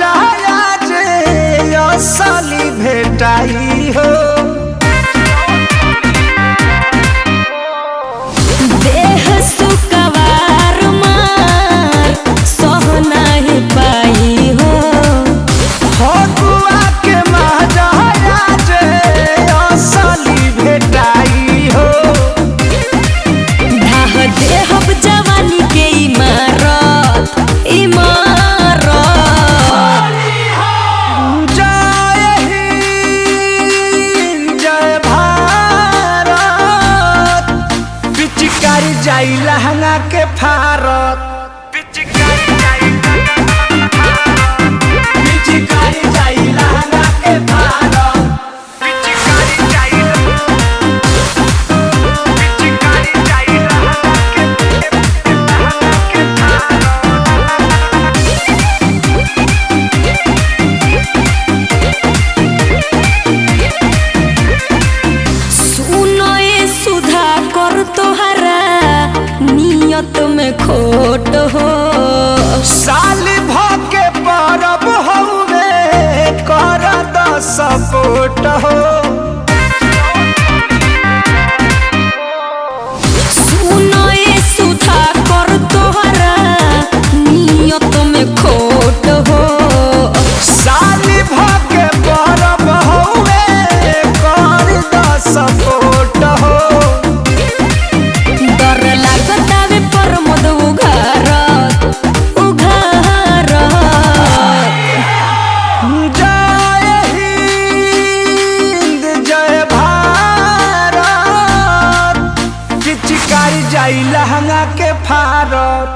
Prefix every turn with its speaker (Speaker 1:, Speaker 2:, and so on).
Speaker 1: महाराया जे असली भेटाई हो।
Speaker 2: देह सुकवार मार सह नहीं पाई हो।
Speaker 1: फगुआ के महाराया जे असली भेटाई हो।
Speaker 2: ढाह देहब जवानी के इमारत इमारत।
Speaker 1: जय हिंद जय भारत, पिचकारी जाई लहंगा के फारत। पिचकारी जाई लहंगा के फारत। पिचकारी जाई लहंगा के
Speaker 2: सुनो ये सुधा कर तोहरा नियत में खोट हो।
Speaker 1: साल भके परब हउवे कर द सपोर्ट हो।
Speaker 2: सुनो ये सुधा कर तोहरा नियत में खोट हो।
Speaker 1: साल भके परब हउवे कर द सपोर्ट हो।
Speaker 2: डर लागतावे पर मद उघारत उघारत।
Speaker 1: जय हिंद जय भारत, पिचकारी जाई लहंगा के फारत।